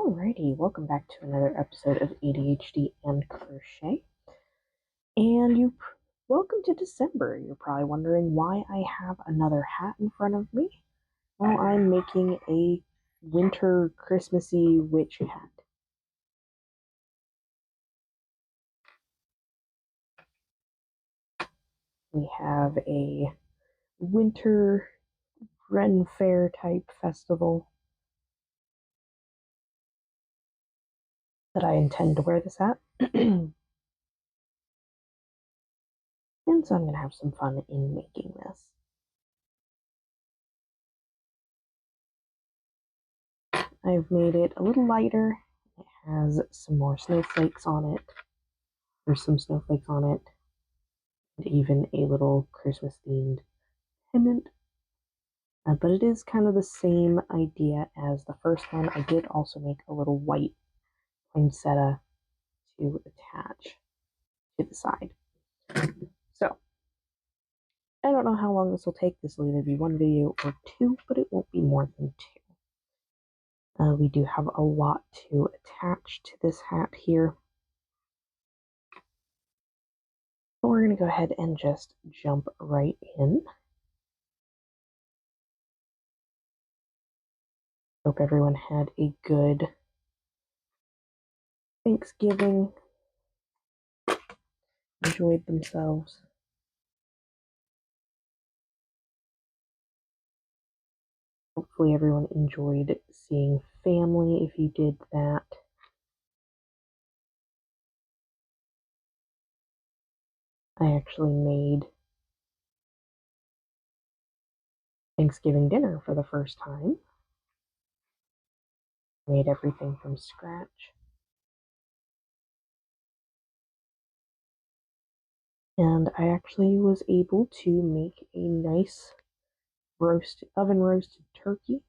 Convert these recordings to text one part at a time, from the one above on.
Alrighty, welcome back to another episode of ADHD and Crochet. And welcome to December. You're probably wondering why I have another hat in front of me. Well, I'm making a winter Christmassy witch hat. We have a winter Ren Fair type festival that I intend to wear this at. And so I'm going to have some fun in making this. I've made it a little lighter. It has some more snowflakes on it. There's some snowflakes on it. And even a little Christmas themed pendant. But it is kind of the same idea as the first one. I did also make a little white poinsettia to attach to the side. So, I don't know how long this will take. This will either be one video or two, but it won't be more than two. We do have a lot to attach to this hat here. But we're going to go ahead and just jump right in. Hope everyone had a good Thanksgiving, enjoyed themselves. Hopefully everyone enjoyed seeing family if you did that. I actually made Thanksgiving dinner for the first time. Made everything from scratch. And I actually was able to make a nice oven roasted turkey.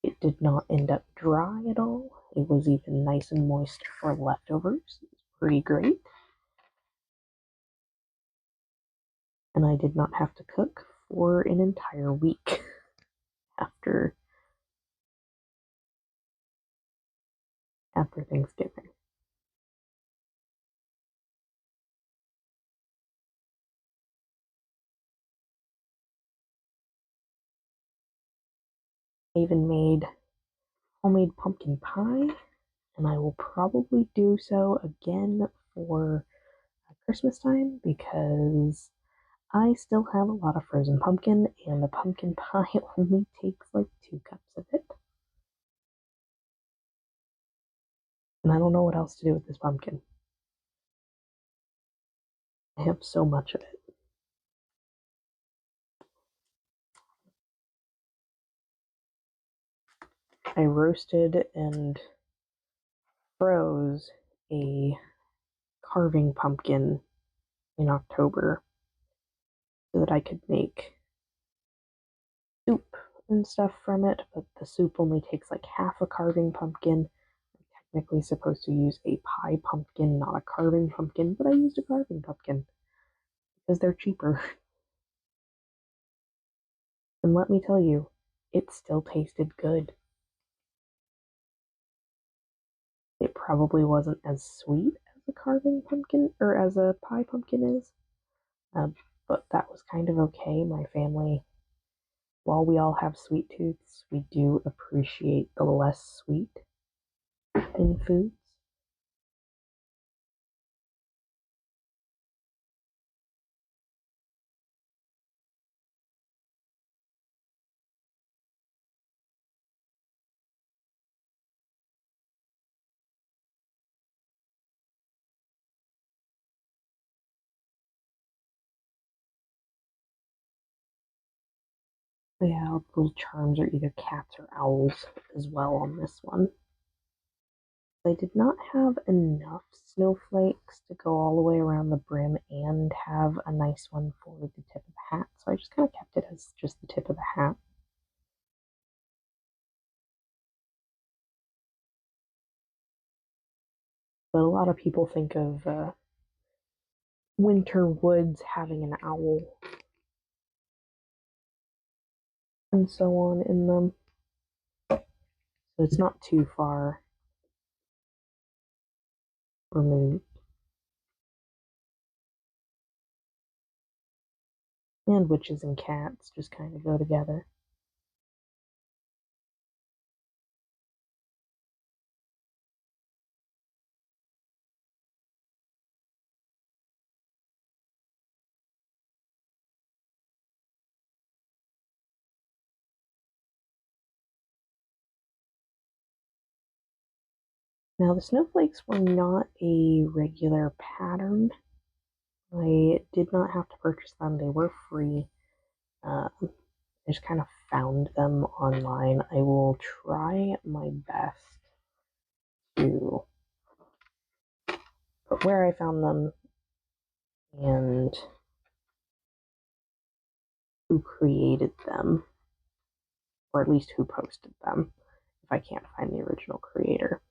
It did not end up dry at all. It was even nice and moist for leftovers. It was pretty great. And I did not have to cook for an entire week after Thanksgiving. I even made homemade pumpkin pie, and I will probably do so again for Christmas time because I still have a lot of frozen pumpkin, and the pumpkin pie only takes like 2 cups of it. And I don't know what else to do with this pumpkin. I have so much of it. I roasted and froze a carving pumpkin in October so that I could make soup and stuff from it, but the soup only takes like half a carving pumpkin. I'm technically supposed to use a pie pumpkin, not a carving pumpkin, but I used a carving pumpkin because they're cheaper. And let me tell you, it still tasted good. It probably wasn't as sweet as a carving pumpkin or as a pie pumpkin is, but that was kind of okay. My family, while we all have sweet tooths, we do appreciate the less sweet in foods. Yeah, little charms are either cats or owls as well on this one. I did not have enough snowflakes to go all the way around the brim and have a nice one for the tip of the hat, so I just kind of kept it as just the tip of the hat. But a lot of people think of winter woods having an owl and so on in them. So it's not too far removed. And witches and cats just kind of go together. Now, the snowflakes were not a regular pattern. I did not have to purchase them, they were free. I just kind of found them online. I will try my best to put where I found them and who created them, or at least who posted them, if I can't find the original creator.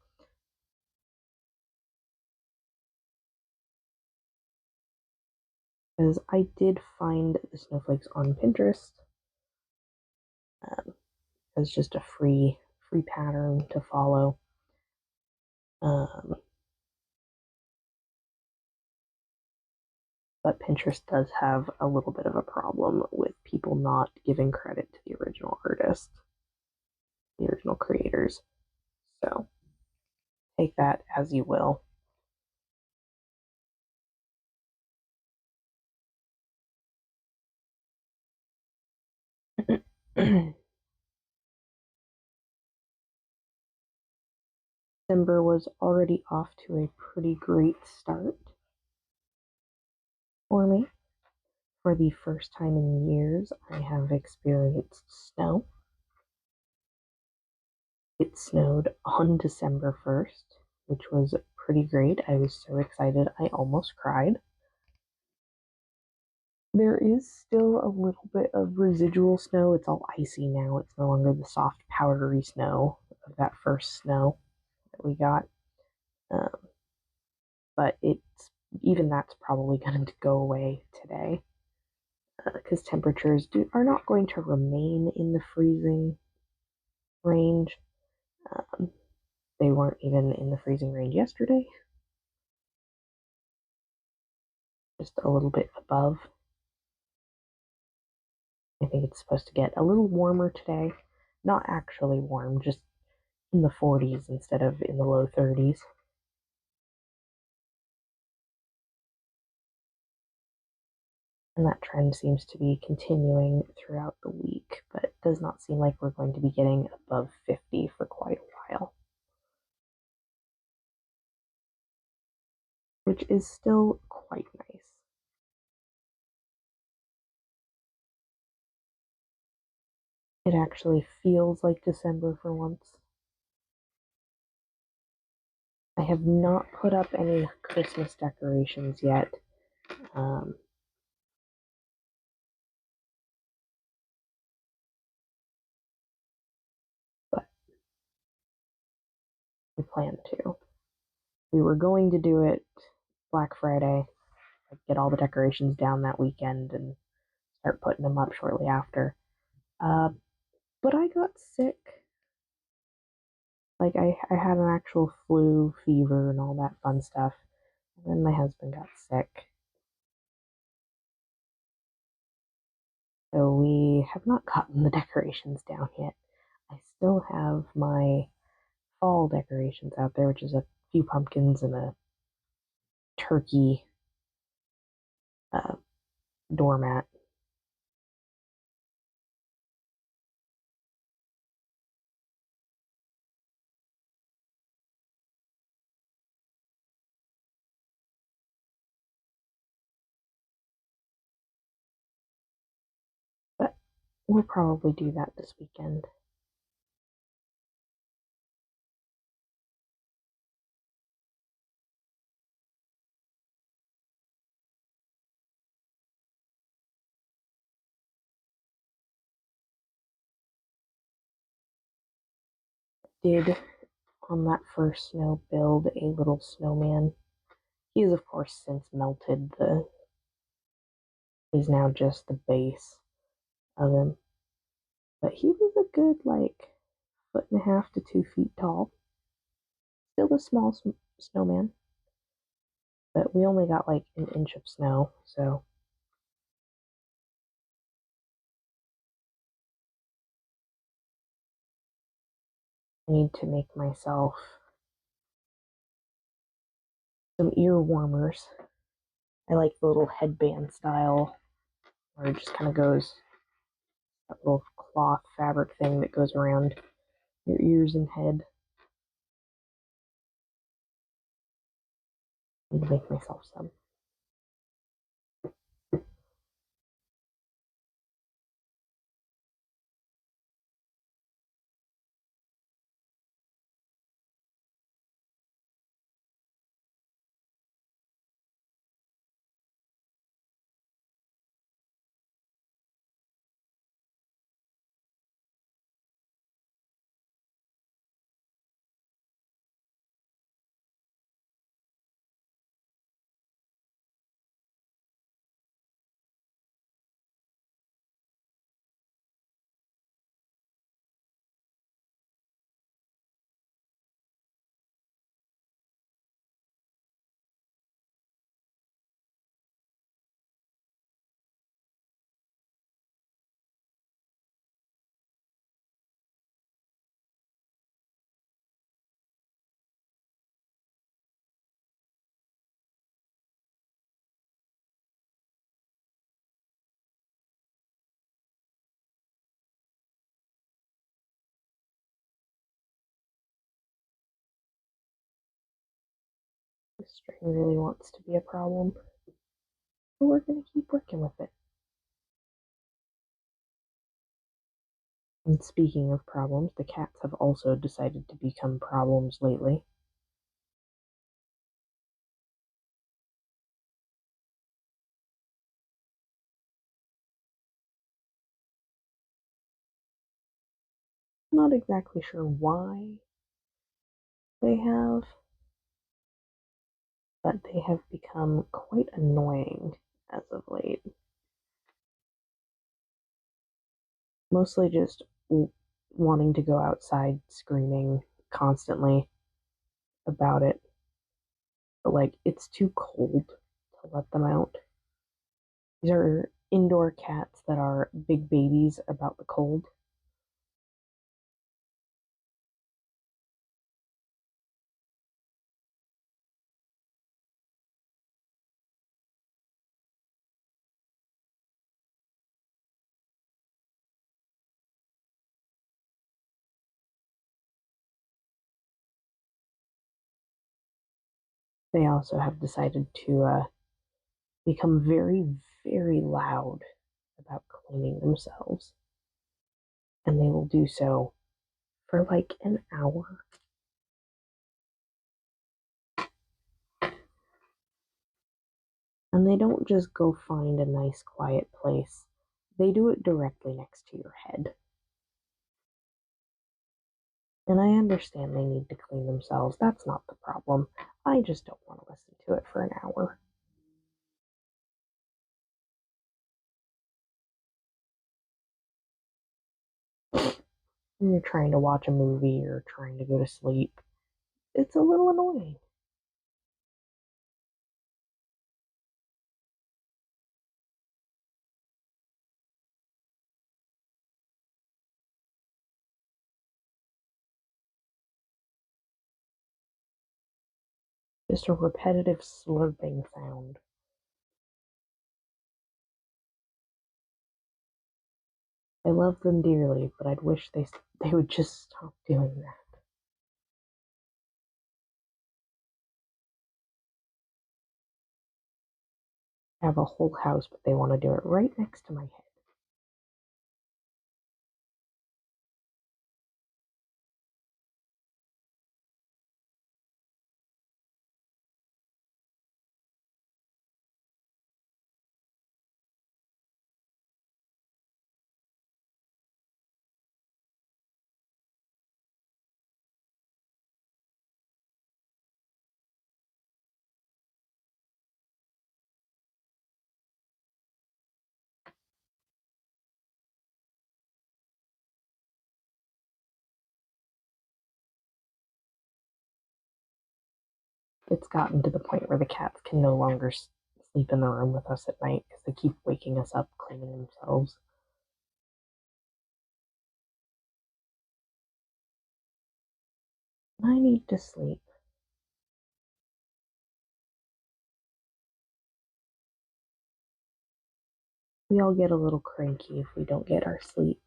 Because I did find the snowflakes on Pinterest as just a free pattern to follow. But Pinterest does have a little bit of a problem with people not giving credit to the original artist, the original creators. So take that as you will. December was already off to a pretty great start for me. For the first time in years, I have experienced snow. It snowed on December 1st, which was pretty great. I was so excited I almost cried. There is still a little bit of residual snow. It's all icy now. It's no longer the soft, powdery snow of that first snow that we got. But even that's probably going to go away today because temperatures are not going to remain in the freezing range. They weren't even in the freezing range yesterday, just a little bit above. I think it's supposed to get a little warmer today. Not actually warm, just in the 40s instead of in the low 30s. And that trend seems to be continuing throughout the week, but it does not seem like we're going to be getting above 50 for quite a while. Which is still quite nice. It actually feels like December for once. I have not put up any Christmas decorations yet. But we plan to. We were going to do it Black Friday, like get all the decorations down that weekend and start putting them up shortly after. But I got sick. Like I had an actual flu, fever, and all that fun stuff. And then my husband got sick. So we have not gotten the decorations down yet. I still have my fall decorations out there, which is a few pumpkins and a turkey doormat. But we'll probably do that this weekend. Did on that first snow build a little snowman. He is of course since melted. The is now just the base of him. But he was a good like 1.5 to 2 feet tall. Still a small snowman, but we only got like an inch of snow, so I need to make myself some ear warmers. I like the little headband style where it just kind of goes, that little cloth fabric thing that goes around your ears and head. I need to make myself some. This string really wants to be a problem, but we're going to keep working with it. And speaking of problems, the cats have also decided to become problems lately. Not exactly sure why they have, but they have become quite annoying as of late. Mostly just wanting to go outside, screaming constantly about it. But like, it's too cold to let them out. These are indoor cats that are big babies about the cold. They also have decided to become very, very loud about cleaning themselves. And they will do so for like an hour. And they don't just go find a nice quiet place, they do it directly next to your head. And I understand they need to clean themselves, that's not the problem. I just don't want to listen to it for an hour. When you're trying to watch a movie or trying to go to sleep, it's a little annoying. Just a repetitive slurping sound. I love them dearly, but I'd wish they would just stop doing that. I have a whole house, but they want to do it right next to my head. It's gotten to the point where the cats can no longer sleep in the room with us at night because they keep waking us up cleaning themselves. I need to sleep. We all get a little cranky if we don't get our sleep.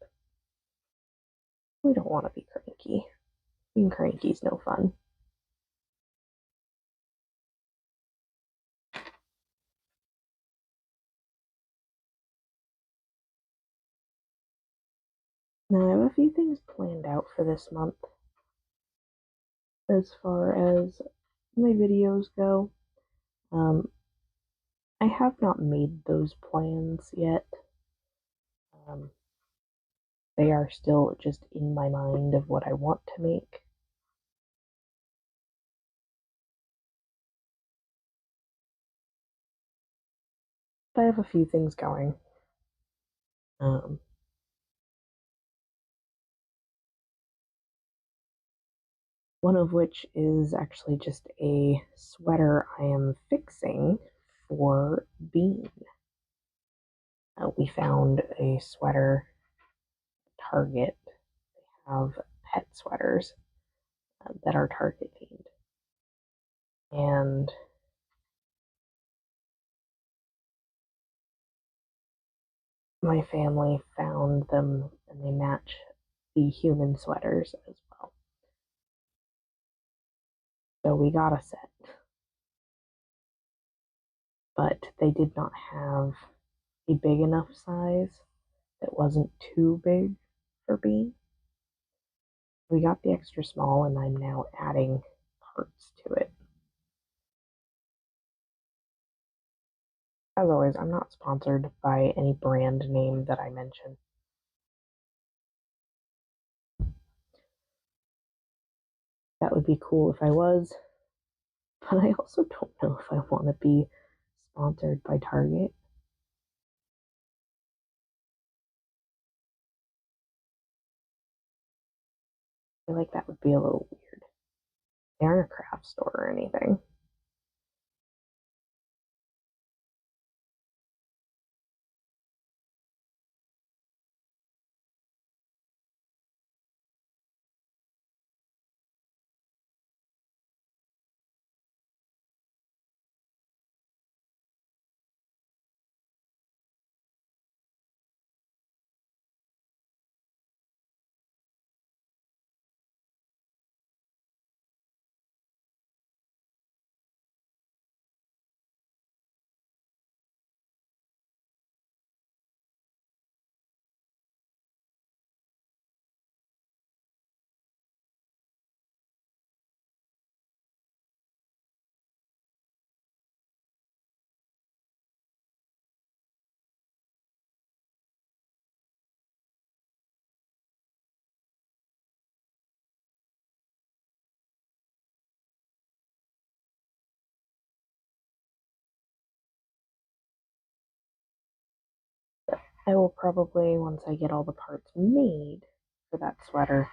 We don't want to be cranky. Being cranky's no fun. Now, I have a few things planned out for this month as far as my videos go. I have not made those plans yet. Um, they are still just in my mind of what I want to make. But I have a few things going. Um, one of which is actually just a sweater I am fixing for Bean. We found a sweater at Target. They have pet sweaters that are Target themed. And my family found them and they match the human sweaters as well. So we got a set. But they did not have a big enough size that wasn't too big for Bean. We got the extra small and I'm now adding parts to it. As always, I'm not sponsored by any brand name that I mention. That would be cool if I was, but I also don't know if I want to be sponsored by Target. I feel like that would be a little weird. They aren't a craft store or anything. I will probably, once I get all the parts made for that sweater,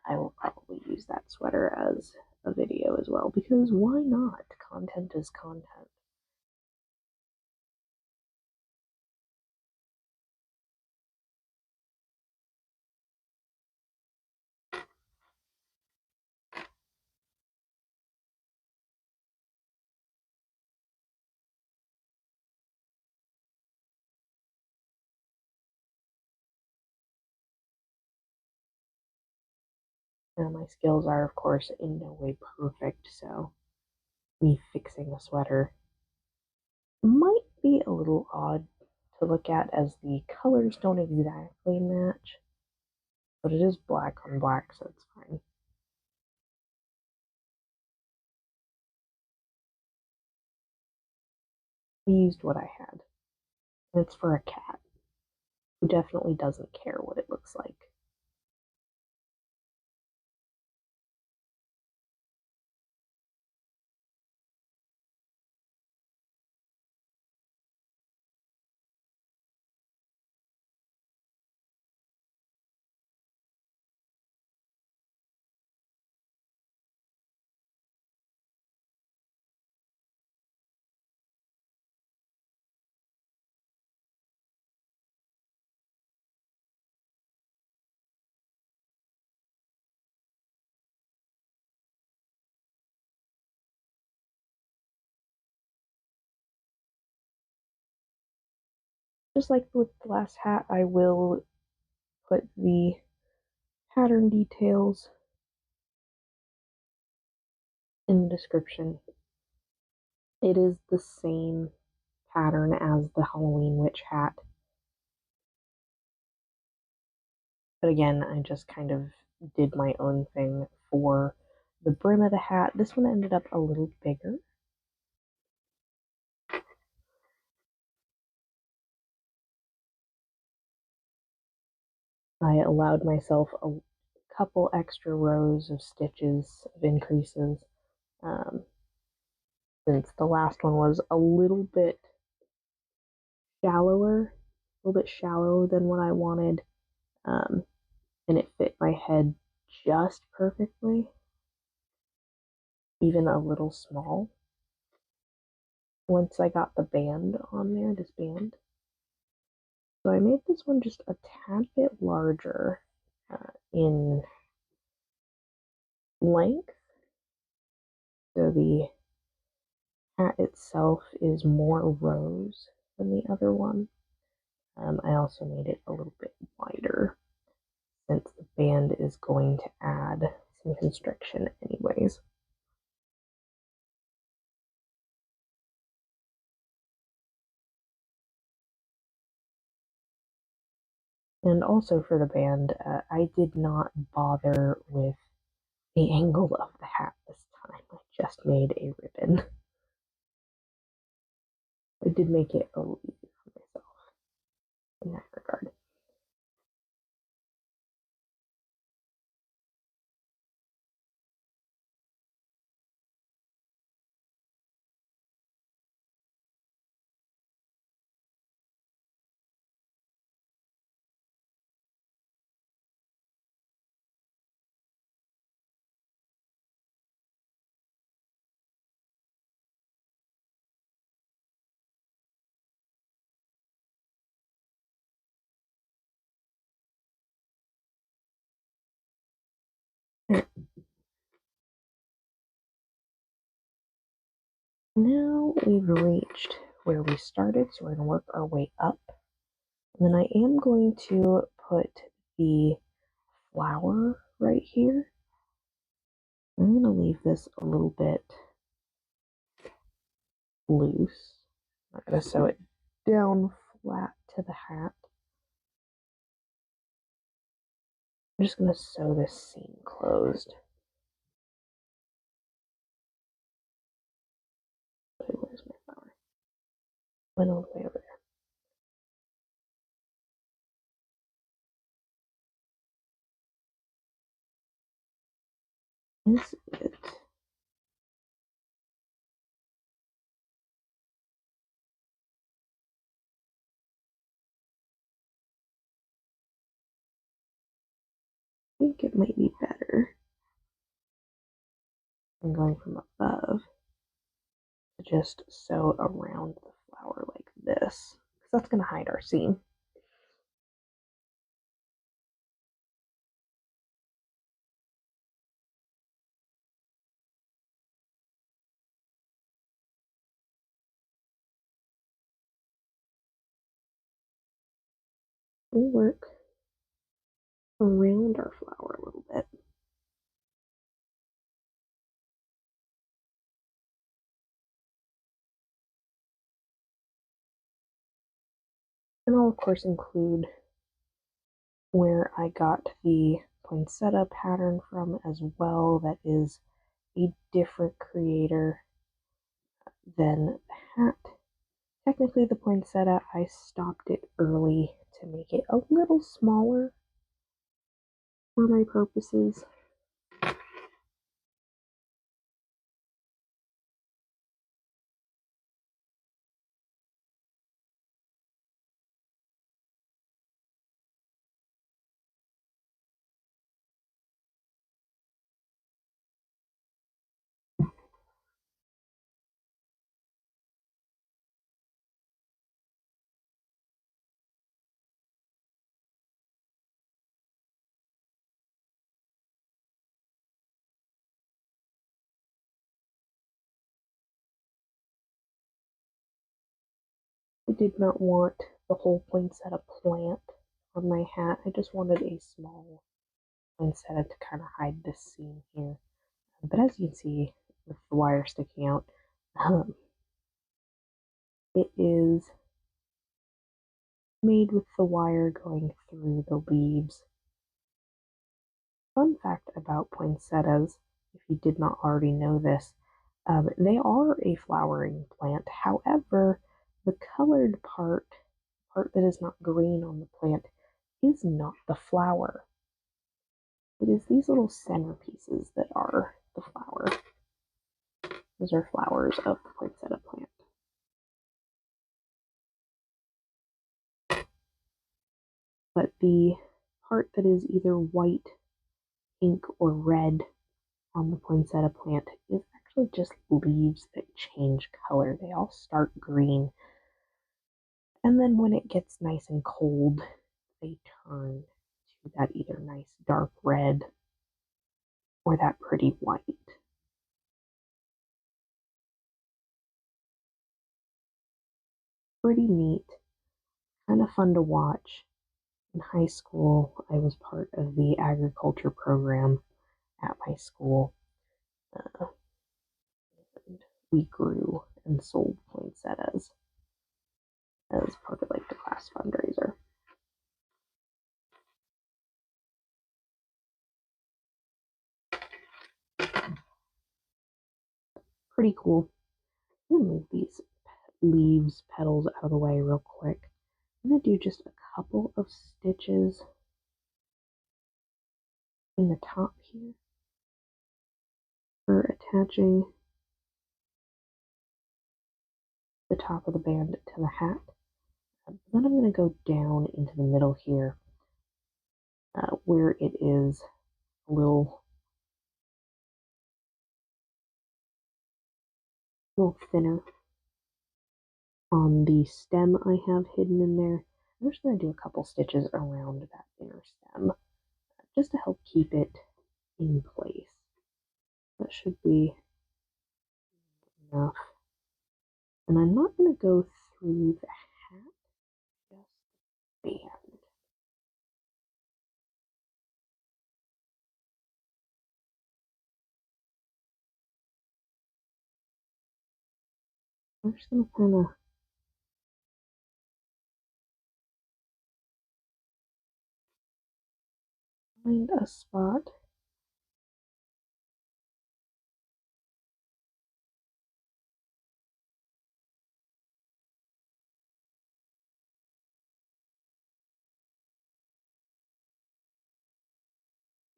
I will probably use that sweater as a video as well, because why not? Content is content. Now, my skills are, of course, in no way perfect, so me fixing a sweater might be a little odd to look at as the colors don't exactly match, but it is black on black, so it's fine. We used what I had, and it's for a cat who definitely doesn't care what it looks like. Just like with the last hat, I will put the pattern details in the description. It is the same pattern as the Halloween witch hat. But again, I just kind of did my own thing for the brim of the hat. This one ended up a little bigger. I allowed myself a couple extra rows of stitches of increases, since the last one was a little bit shallower, a little bit shallower than what I wanted, and it fit my head just perfectly, even a little small. Once I got the band on there, this band. So I made this one just a tad bit larger in length. So the hat itself is more rows than the other one. I also made it a little bit wider since the band is going to add some constriction anyways. And also for the band, I did not bother with the angle of the hat this time. I just made a ribbon. I did make it a little easy for myself in that regard. Now we've reached where we started, so we're going to work our way up. And then I am going to put the flower right here. I'm going to leave this a little bit loose. I'm not going to sew it down flat to the hat. I'm just going to sew this seam closed. Where's my flower? Went all the way over there. This is it. I think it might be better than going from above to just sew around the flower like this, because that's going to hide our seam. We'll work around our flower a little bit. And I'll of course include where I got the poinsettia pattern from as well. That is a different creator than the hat. Technically the poinsettia, I stopped it early to make it a little smaller for my purposes. I did not want the whole poinsettia plant on my hat. I just wanted a small poinsettia to kind of hide this seam here. But as you can see, with the wire sticking out, um, it is made with the wire going through the leaves. Fun fact about poinsettias, if you did not already know this, they are a flowering plant. However, the colored part that is not green on the plant, is not the flower. It is these little centerpieces that are the flower. Those are flowers of the poinsettia plant. But the part that is either white, pink, or red on the poinsettia plant is actually just leaves that change color. They all start green, and then when it gets nice and cold, they turn to that either nice dark red or that pretty white. Pretty neat, kind of fun to watch. In high school, I was part of the agriculture program at my school. Uh, and we grew and sold poinsettias as part of like the class fundraiser. Pretty cool. I'm gonna move these leaves, petals out of the way real quick. I'm gonna do just a couple of stitches in the top here for attaching the top of the band to the hat. Then I'm going to go down into the middle here where it is a little thinner on the stem I have hidden in there. I'm just going to do a couple stitches around that inner stem just to help keep it in place. That should be enough. And I'm not going to go through the hat, just the band. I'm just going to kind of find a spot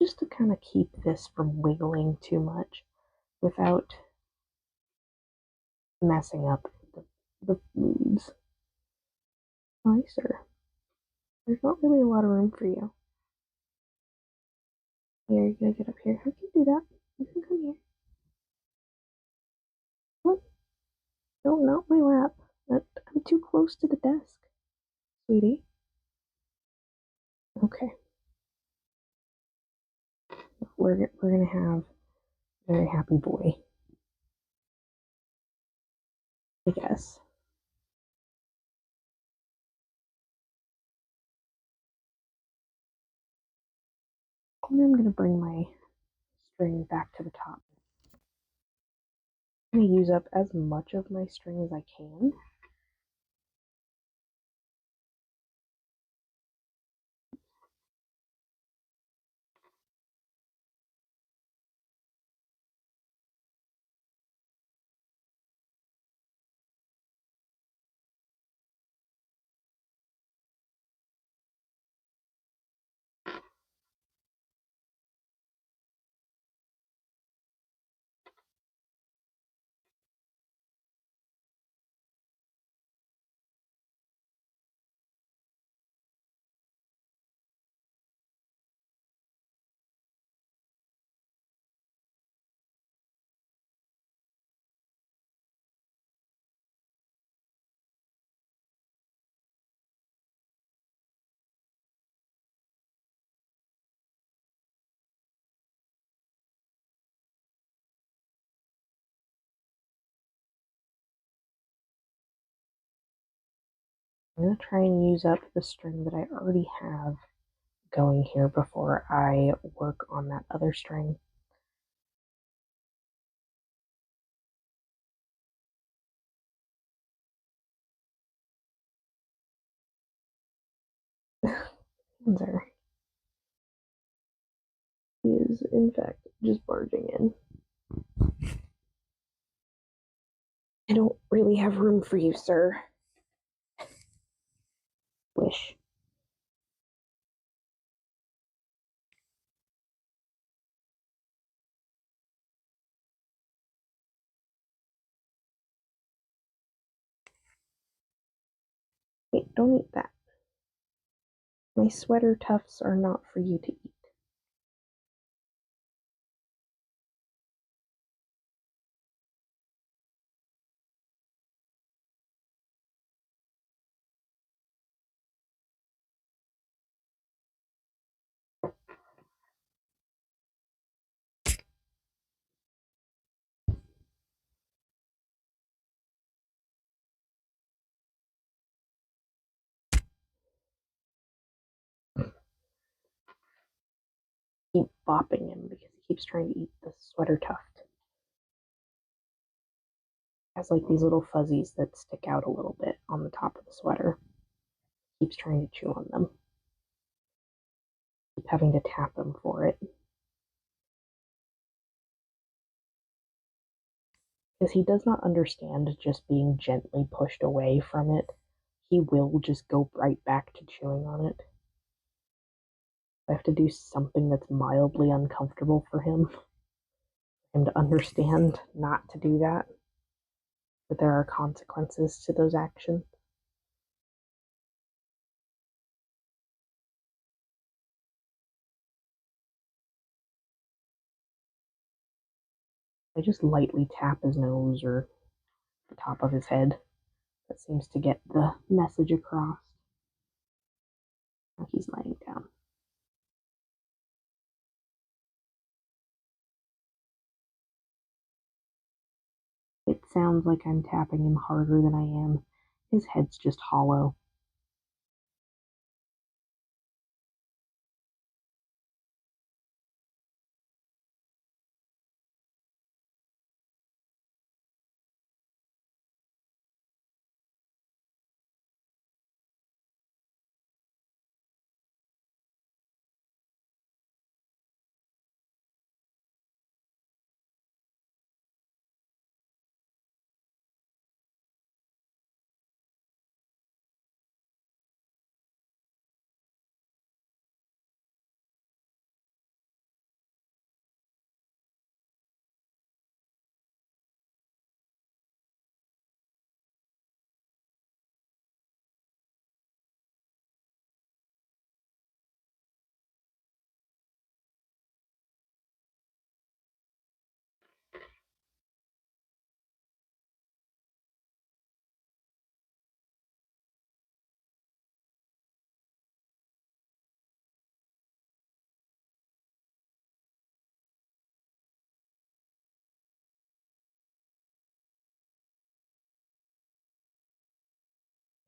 just to kind of keep this from wiggling too much without messing up the leaves. Nicer. There's not really a lot of room for you. Here, you gotta get up here. I can do that. You can come here. What? No, not my lap. I'm too close to the desk, sweetie. Okay. We're gonna have a very happy boy, I guess. And I'm gonna bring my string back to the top. I'm gonna use up as much of my string as I can. I'm going to try and use up the string that I already have going here before I work on that other string. There. He is, in fact, just barging in. I don't really have room for you, sir. Wish. Wait, don't eat that. My sweater tufts are not for you to eat. Keep bopping him because he keeps trying to eat the sweater tuft. It has like these little fuzzies that stick out a little bit on the top of the sweater. Keeps trying to chew on them. Keep having to tap him for it. Because he does not understand just being gently pushed away from it. He will just go right back to chewing on it. I have to do something that's mildly uncomfortable for him to understand not to do that. That there are consequences to those actions. I just lightly tap his nose or the top of his head. That seems to get the message across. Now he's laying down. It sounds like I'm tapping him harder than I am. His head's just hollow.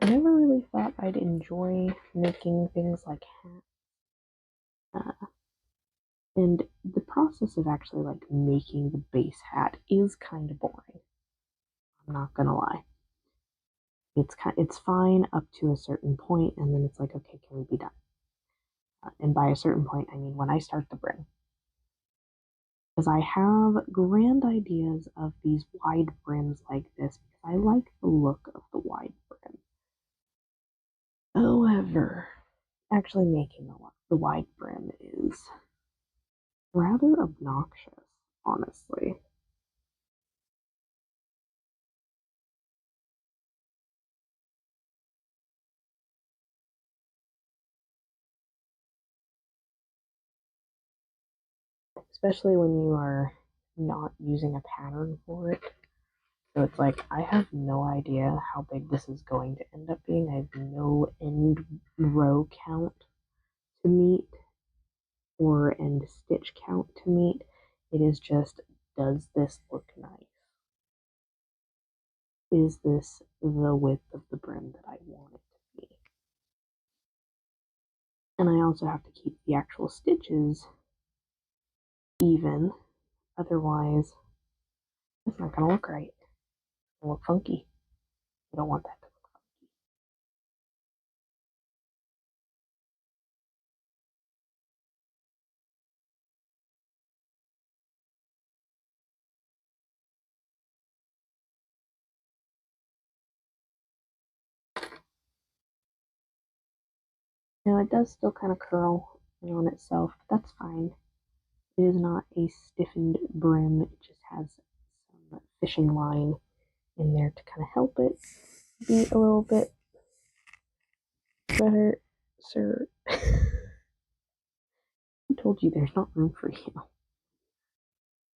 I never really thought I'd enjoy making things like hats. And the process of actually like making the base hat is kind of boring. I'm not gonna lie. It's fine up to a certain point, and then it's like, okay, can we be done? And by a certain point, I mean when I start the brim, because I have grand ideas of these wide brims like this because I like the look of the wide brim. However, actually making the wide brim is rather obnoxious, honestly. Especially when you are not using a pattern for it. So it's like, I have no idea how big this is going to end up being. I have no end row count to meet or end stitch count to meet. It is just, does this look nice? Is this the width of the brim that I want it to be? And I also have to keep the actual stitches even, otherwise it's not going to look right. It'll look funky. You don't want that to look funky. Now it does still kind of curl in on itself, but that's fine. It is not a stiffened brim, it just has some fishing line in there to kind of help it be a little bit better, sir. I told you there's not room for you.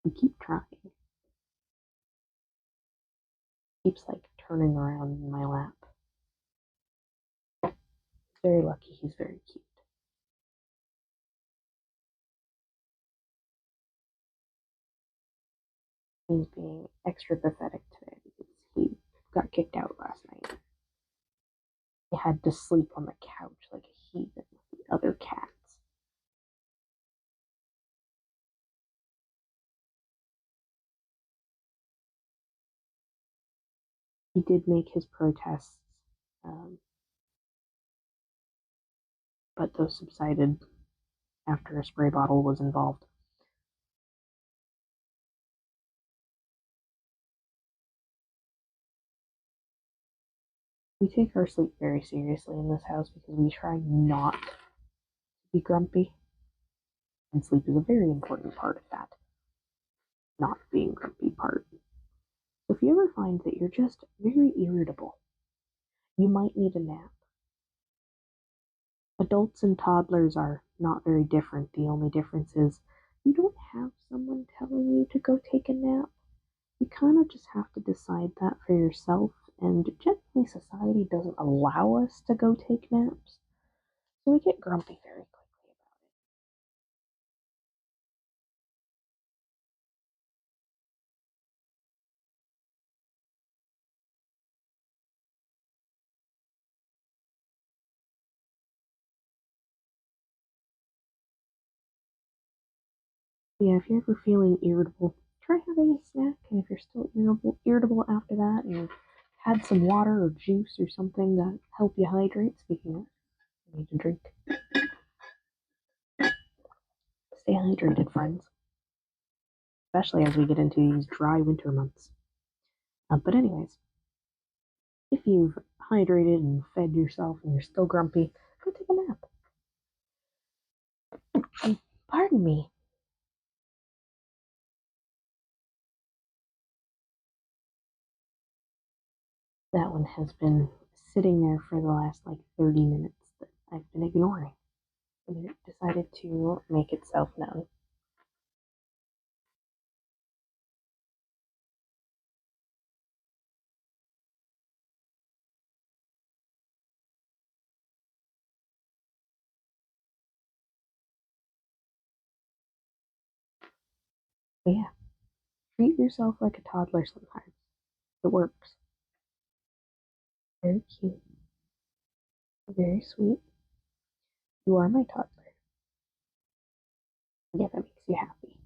We keep trying. Keeps like turning around in my lap. Very lucky, he's very cute. He's being extra pathetic today because he got kicked out last night. He had to sleep on the couch like a heathen with the other cats. He did make his protests, but those subsided after a spray bottle was involved. We take our sleep very seriously in this house because we try not to be grumpy, and sleep is a very important part of that not being grumpy part. So if you ever find that you're just very irritable, you might need a nap. Adults and toddlers are not very different. The only difference is you don't have someone telling you to go take a nap. You kind of just have to decide that for yourself, and generally society doesn't allow us to go take naps, so we get grumpy very quickly about it. Yeah, if you're ever feeling irritable, try having a snack, and if you're still irritable after that, and you've had some water or juice or something that help you hydrate, speaking of, you need to drink. Stay hydrated, friends, especially as we get into these dry winter months. But anyways, if you've hydrated and fed yourself and you're still grumpy, go take a nap. Pardon me. That one has been sitting there for the last like 30 minutes that I've been ignoring. And it decided to make itself known. But yeah, treat yourself like a toddler sometimes. It works. Very cute. Very sweet. You are my toddler. Yeah, that makes you happy.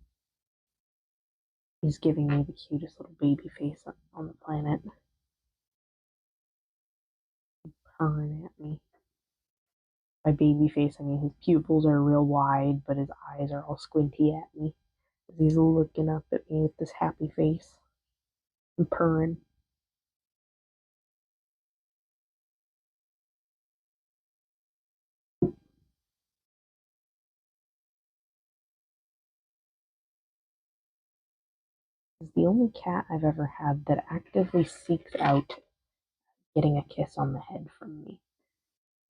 He's giving me the cutest little baby face on the planet. Purring at me. By baby face, I mean his pupils are real wide, but his eyes are all squinty at me. He's looking up at me with this happy face and purring. He's the only cat I've ever had that actively seeks out getting a kiss on the head from me,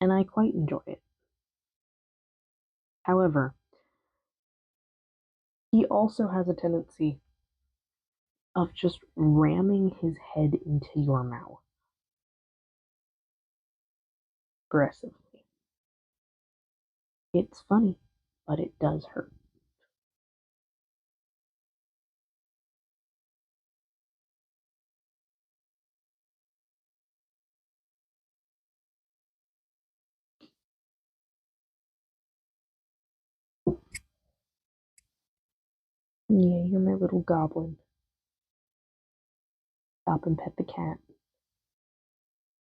and I quite enjoy it. However, he also has a tendency of just ramming his head into your mouth aggressively. It's funny, but it does hurt. Yeah, you're my little goblin. Stop and pet the cat.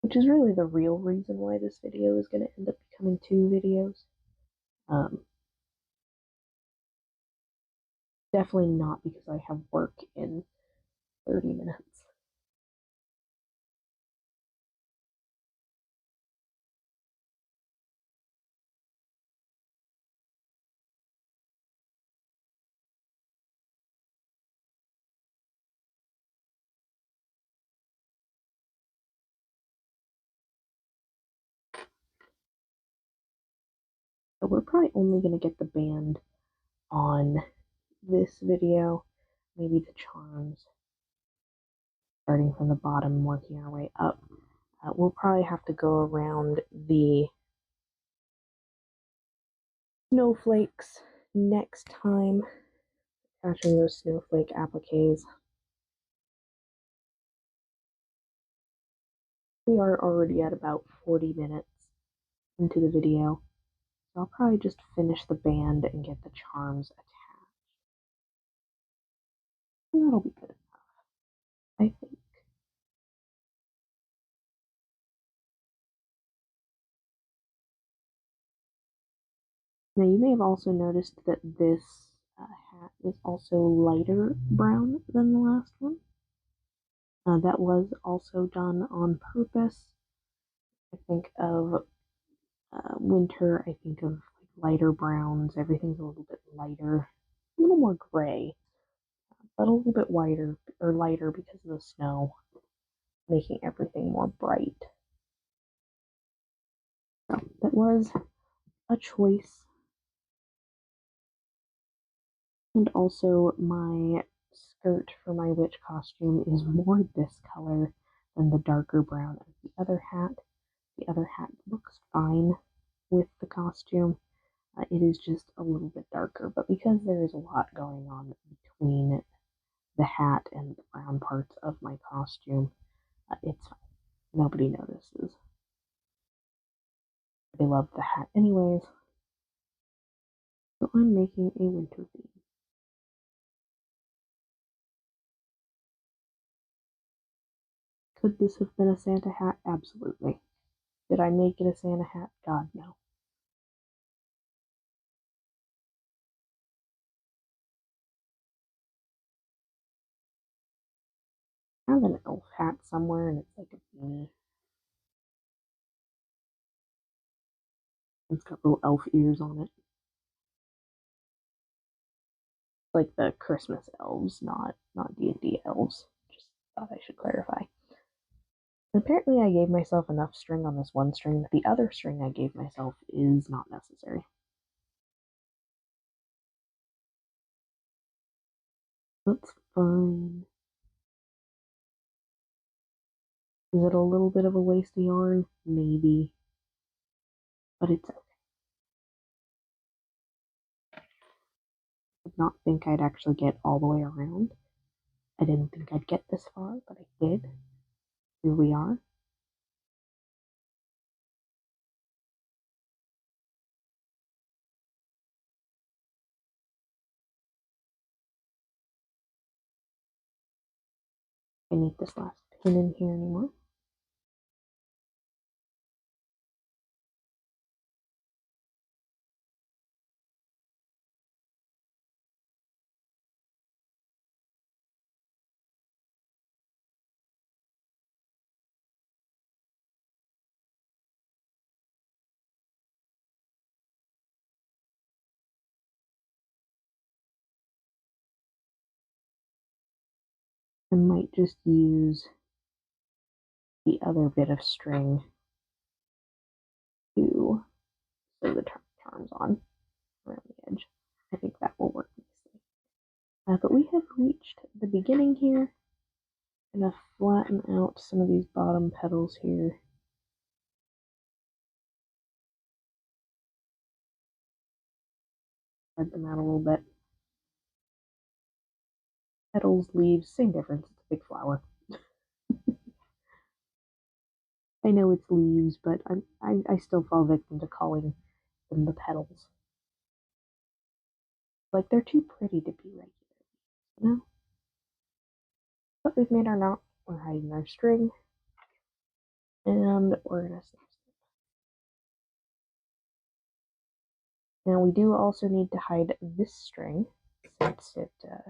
Which is really the real reason why this video is going to end up becoming 2 videos. Um, Definitely not because I have work in 30 minutes. So we're probably only going to get the band on this video, maybe the charms, starting from the bottom, working our way up. We'll probably have to go around the snowflakes next time, attaching those snowflake appliques. We are already at about 40 minutes into the video, so I'll probably just finish the band and get the charms attached. And that'll be good enough, I think. Now you may have also noticed that this hat is also lighter brown than the last one. That was also done on purpose. I think of winter, I think of like lighter browns. Everything's a little bit lighter, a little more gray, but a little bit whiter or lighter because of the snow, making everything more bright. So that was a choice. And also my skirt for my witch costume is more this color than the darker brown of the other hat. The other hat looks fine with the costume. It is just a little bit darker, but because there is a lot going on between the hat and the brown parts of my costume, it's fine. Nobody notices. They love the hat anyways. So I'm making a winter theme. Could this have been a Santa hat? Absolutely. Did I make it a Santa hat? God, no. I have an elf hat somewhere and it's like a beanie. It's got little elf ears on it. Like the Christmas elves, not D&D elves. Just thought I should clarify. Apparently I gave myself enough string on this one string that the other string I gave myself is not necessary. That's fine. Is it a little bit of a waste of yarn? Maybe. But it's okay. I did not think I'd actually get all the way around. I didn't think I'd get this far, but I did. Here we are. I need this last pin in here anymore. I might just use the other bit of string to sew the charms on around the edge. I think that will work nicely. But we have reached the beginning here. I'm going to flatten out some of these bottom petals here. Spread them out a little bit. Petals, leaves, same difference. It's a big flower. I know it's leaves, but I still fall victim to calling them the petals. Like they're too pretty to be regular. now. But we've made our knot, we're hiding our string, and we're gonna snip. Now we do also need to hide this string since it didn't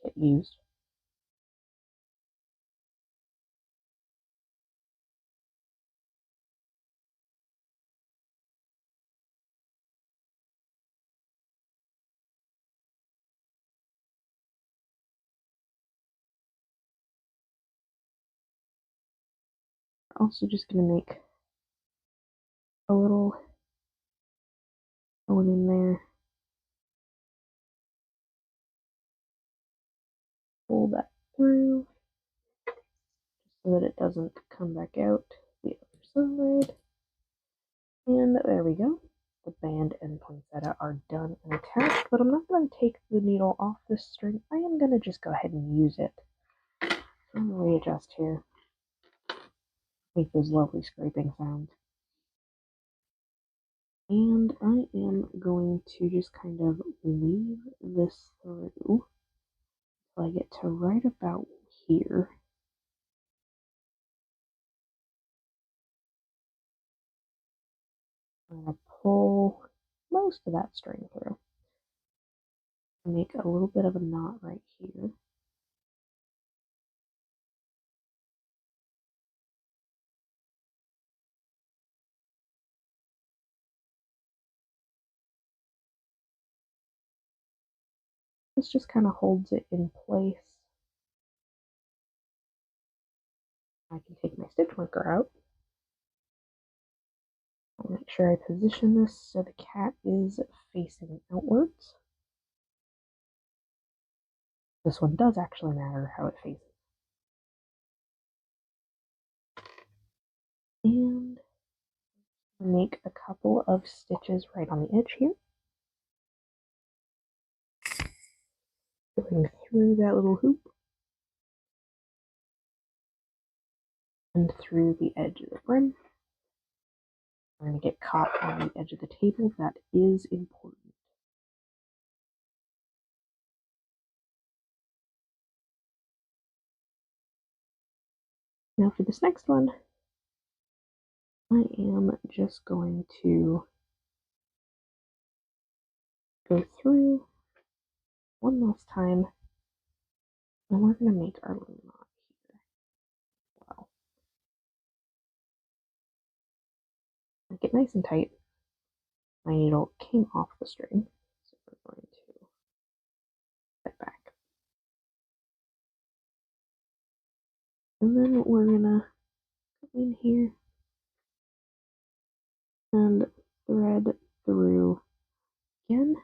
get used. We're also just gonna make a little one in there. Pull that through so that it doesn't come back out the other side. And there we go. The band and poinsettia are done and attached, but I'm not going to take the needle off this string. I am going to just go ahead and use it. So I'm going to readjust here. Make those lovely scraping sounds. And I am going to just kind of weave this through until I get to right about here. I'm going to pull most of that string through. Make a little bit of a knot right here. This just kind of holds it in place. I can take my stitch marker out. I'll make sure I position this so the cat is facing outwards. This one does actually matter how it faces. And make a couple of stitches right on the edge here. Going through that little hoop. And through the edge of the brim. We're going to get caught on the edge of the table. That is important. Now for this next one, I am just going to go through one last time, and we're going to make our little knot here. Wow. Make it nice and tight. My needle came off the string, so we're going to put it back. And then we're gonna come in here and thread through again,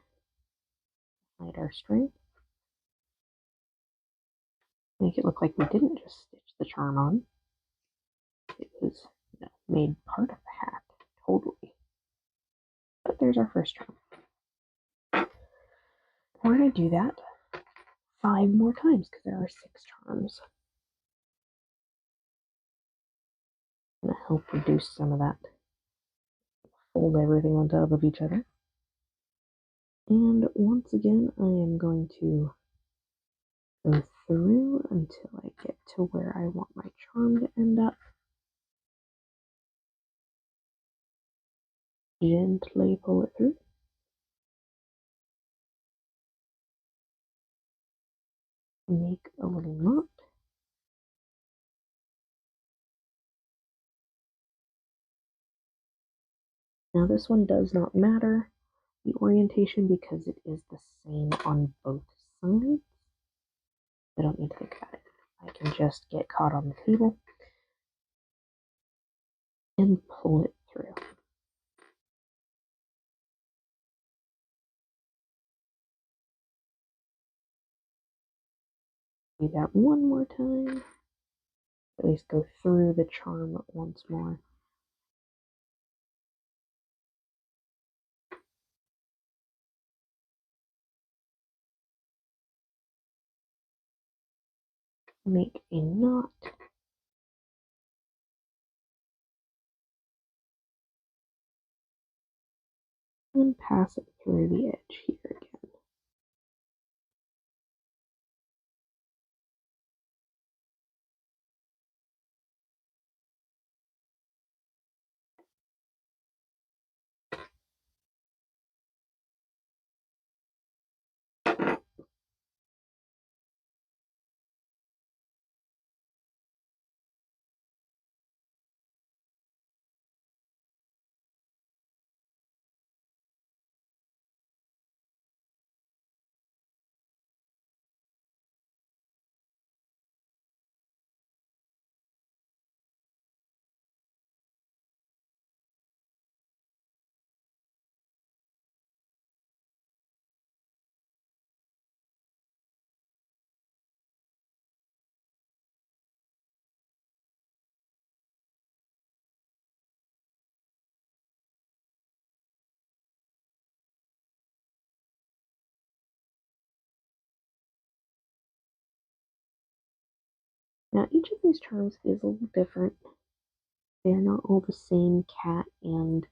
hide our string, make it look like we didn't just stitch the charm on. It was, made part of the hat, totally. But there's our first charm. We're gonna do that 5 more times because there are 6 charms. I'm gonna help reduce some of that. Fold everything on top of each other. And once again, I am going to go through until I get to where I want my charm to end up. Gently pull it through. Make a little knot. Now this one does not matter, the orientation, because it is the same on both sides. I don't need to think about it. I can just get caught on the table and pull it through. Do that one more time. At least go through the charm once more. Make a knot. And pass it through the edge here again. Now, each of these charms is a little different. They're not all the same cat and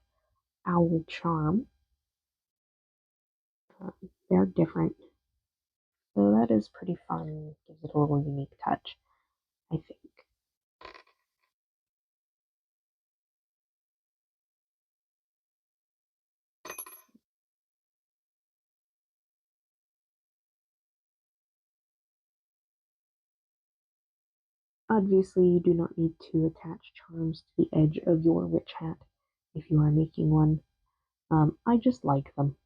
owl charm. They're different. So that is pretty fun. Gives it a little unique touch, I think. Obviously, you do not need to attach charms to the edge of your witch hat if you are making one. I just like them.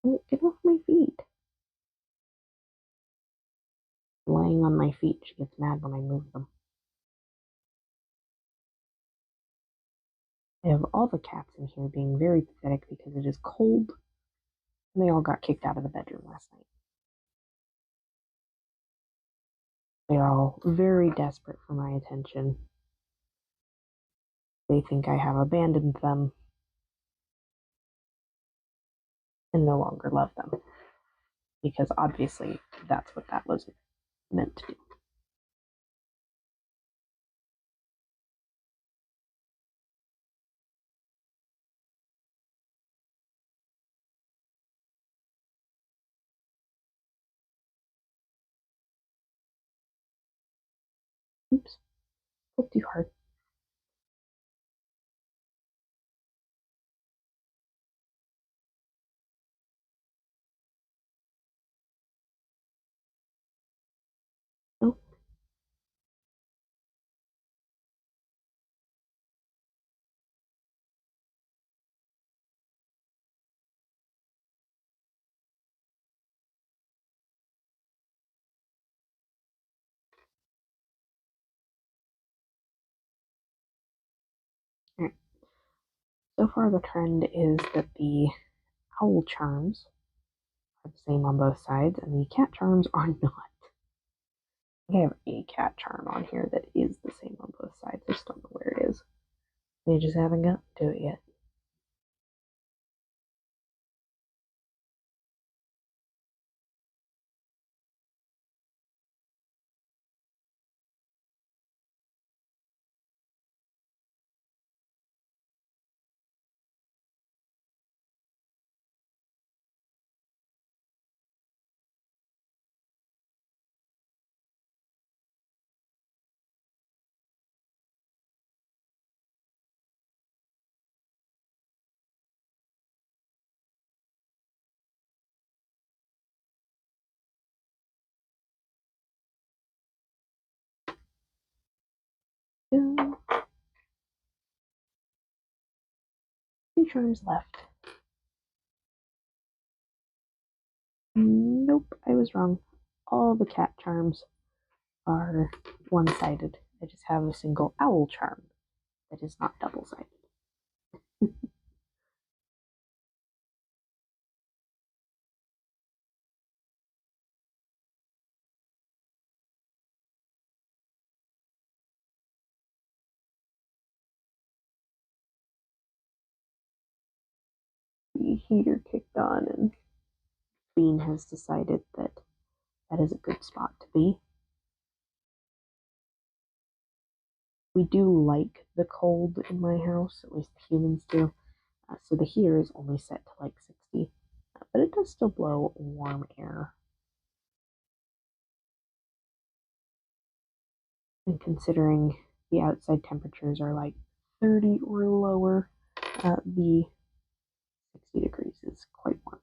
Oh, get off my feet. Laying on my feet, she gets mad when I move them. I have all the cats in here being very pathetic because it is cold and they all got kicked out of the bedroom last night. They are all very desperate for my attention. They think I have abandoned them and no longer love them. Because obviously that's what that was meant to do. Oops, pulled too hard. Oh, all right. So far the trend is that the owl charms are the same on both sides and the cat charms are not. I have a cat charm on here that is the same on both sides. I just don't know where it is. They just haven't gotten to it yet. Two charms left. Nope, I was wrong. All the cat charms are one-sided. I just have a single owl charm that is not double-sided. The heater kicked on and Bean has decided that that is a good spot to be. We do like the cold in my house, at least the humans do. So the heater is only set to like 60, but it does still blow warm air. And considering the outside temperatures are like 30 or lower, the 60 degrees is quite warm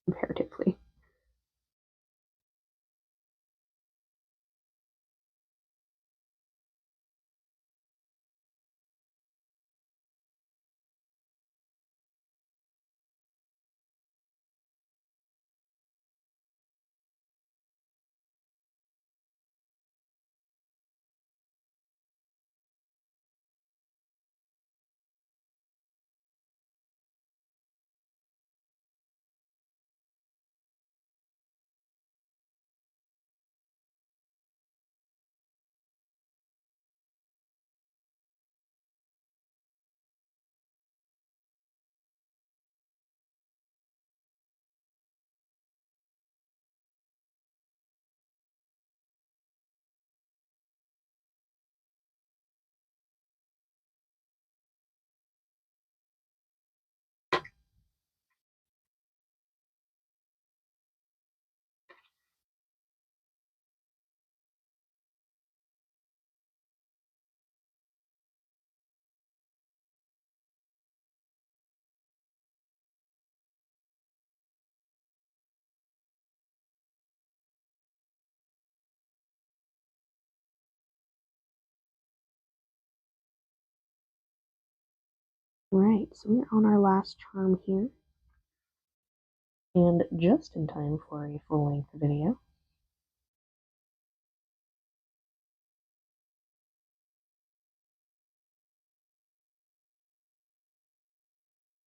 comparatively. Right, so we're on our last charm here, and just in time for a full-length video.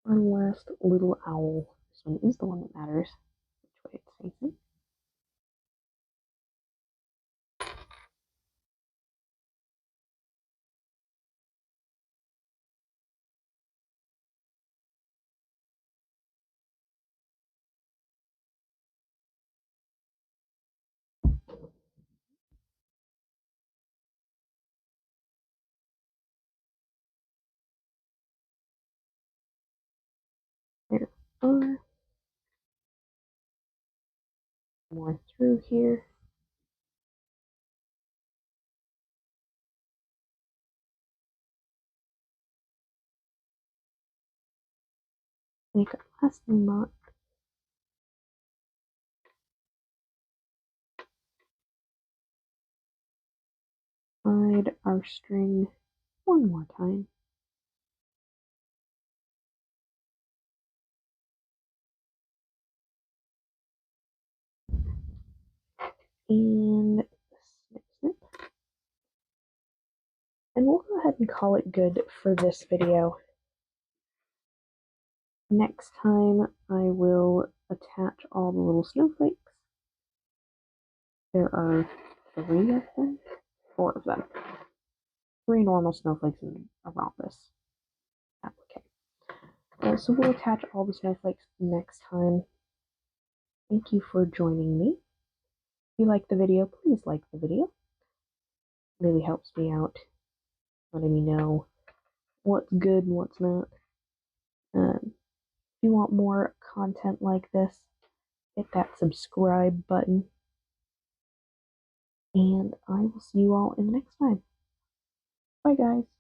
Our last little owl. This one is the one that matters, which way it's facing. There we are. More through here. Make our last knot. Hide our string one more time. And snip, snip. And we'll go ahead and call it good for this video. Next time I will attach all the little snowflakes. There are 3 of them, 4 of them. 3 normal snowflakes and a rhombus applique. So we'll attach all the snowflakes next time. Thank you for joining me. If you like the video, please like the video. It really helps me out, letting me know what's good and what's not. If you want more content like this, hit that subscribe button. And I will see you all in the next time. Bye, guys.